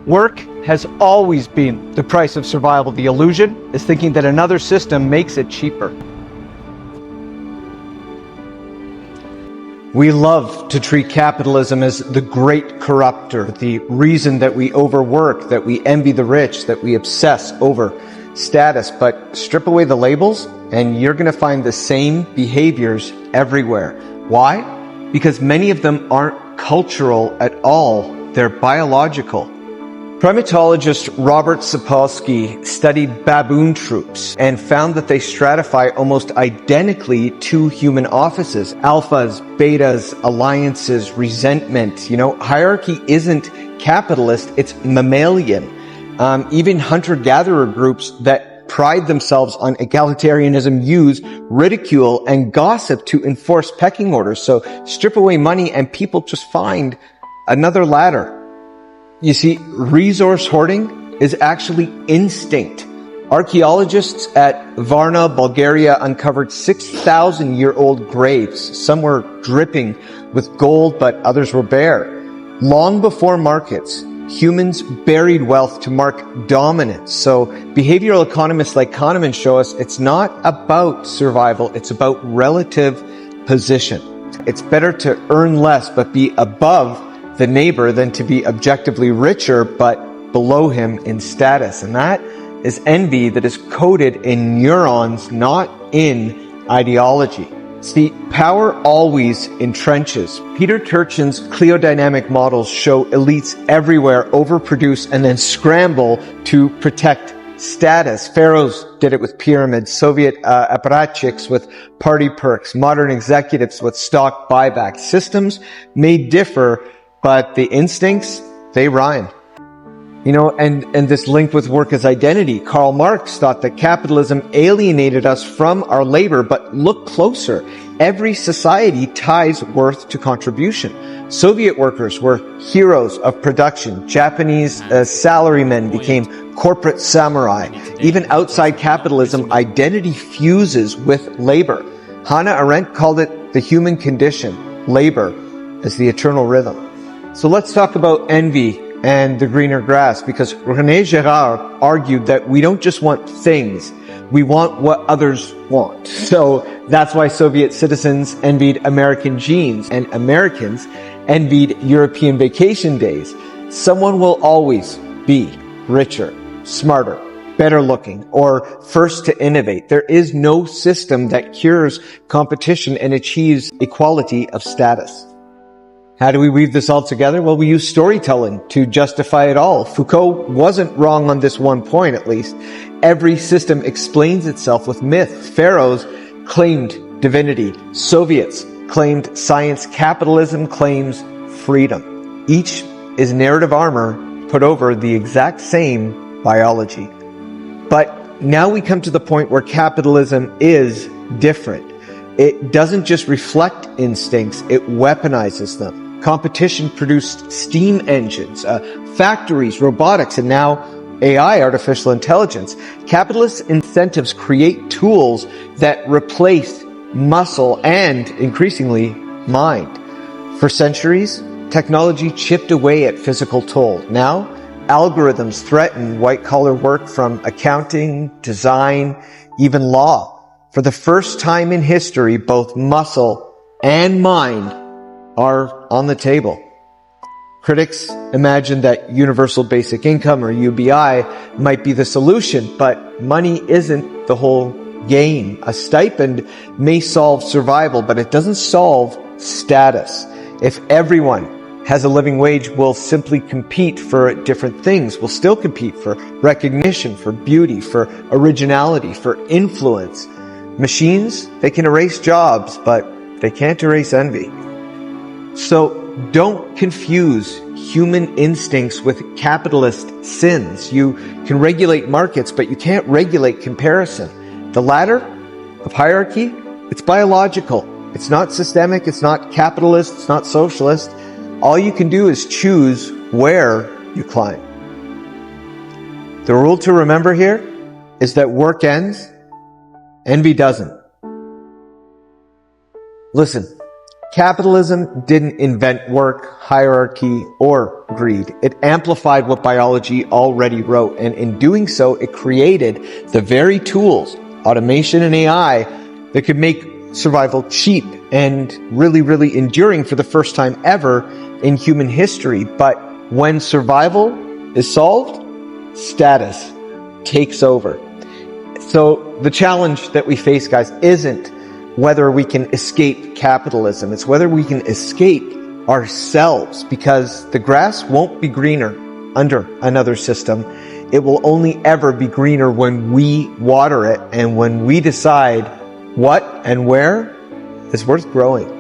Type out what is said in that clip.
Work has always been the price of survival. The illusion is thinking that another system makes it cheaper. We love to treat capitalism as the great corrupter, the reason that we overwork, that we envy the rich, that we obsess over status. But strip away the labels and you're going to find the same behaviors everywhere. Why? Because many of them aren't cultural at all. They're biological. Primatologist Robert Sapolsky studied baboon troops and found that they stratify almost identically to human offices. Alphas, betas, alliances, resentment. Hierarchy isn't capitalist, it's mammalian. Even hunter-gatherer groups that pride themselves on egalitarianism use ridicule and gossip to enforce pecking orders. So strip away money and people just find another ladder. You see, resource hoarding is actually instinct. Archaeologists at Varna, Bulgaria uncovered 6,000-year-old graves. Some were dripping with gold, but others were bare. Long before markets, humans buried wealth to mark dominance. So behavioral economists like Kahneman show us it's not about survival, it's about relative position. It's better to earn less but be above the neighbor than to be objectively richer but below him in status. And that is envy that is coded in neurons, not in ideology. See, power always entrenches. Peter Turchin's cliodynamic models show elites everywhere overproduce and then scramble to protect status. Pharaohs did it with pyramids, Soviet apparatchiks with party perks, modern executives with stock buyback. Systems may differ, but the instincts, they rhyme. And this link with work as identity. Karl Marx thought that capitalism alienated us from our labor, but look closer. Every society ties worth to contribution. Soviet workers were heroes of production. Japanese salarymen became corporate samurai. Even outside capitalism, identity fuses with labor. Hannah Arendt called it the human condition, labor as the eternal rhythm. So let's talk about envy and the greener grass, because René Girard argued that we don't just want things, we want what others want. So that's why Soviet citizens envied American jeans and Americans envied European vacation days. Someone will always be richer, smarter, better looking, or first to innovate. There is no system that cures competition and achieves equality of status. How do we weave this all together? Well, we use storytelling to justify it all. Foucault wasn't wrong on this one point, at least. Every system explains itself with myth. Pharaohs claimed divinity. Soviets claimed science. Capitalism claims freedom. Each is narrative armor put over the exact same biology. But now we come to the point where capitalism is different. It doesn't just reflect instincts, it weaponizes them. Competition produced steam engines, factories, robotics, and now AI, artificial intelligence. Capitalist incentives create tools that replace muscle and, increasingly, mind. For centuries, technology chipped away at physical toll. Now, algorithms threaten white-collar work from accounting, design, even law. For the first time in history, both muscle and mind are on the table. Critics imagine that universal basic income, or UBI, might be the solution, but money isn't the whole game. A stipend may solve survival, but it doesn't solve status. If everyone has a living wage, we'll simply compete for different things. We'll still compete for recognition, for beauty, for originality, for influence. Machines, they can erase jobs, but they can't erase envy. So don't confuse human instincts with capitalist sins. You can regulate markets, but you can't regulate comparison. The ladder of hierarchy, it's biological. It's not systemic, it's not capitalist, it's not socialist. All you can do is choose where you climb. The rule to remember here is that work ends, envy doesn't. Listen, Capitalism didn't invent work, hierarchy, or greed. It amplified what biology already wrote, and in doing so, it created the very tools, automation and AI, that could make survival cheap and really, really enduring for the first time ever in human history. But when survival is solved, status takes over. So the challenge that we face, guys, isn't whether we can escape capitalism. It's whether we can escape ourselves, because the grass won't be greener under another system. It will only ever be greener when we water it and when we decide what and where is worth growing.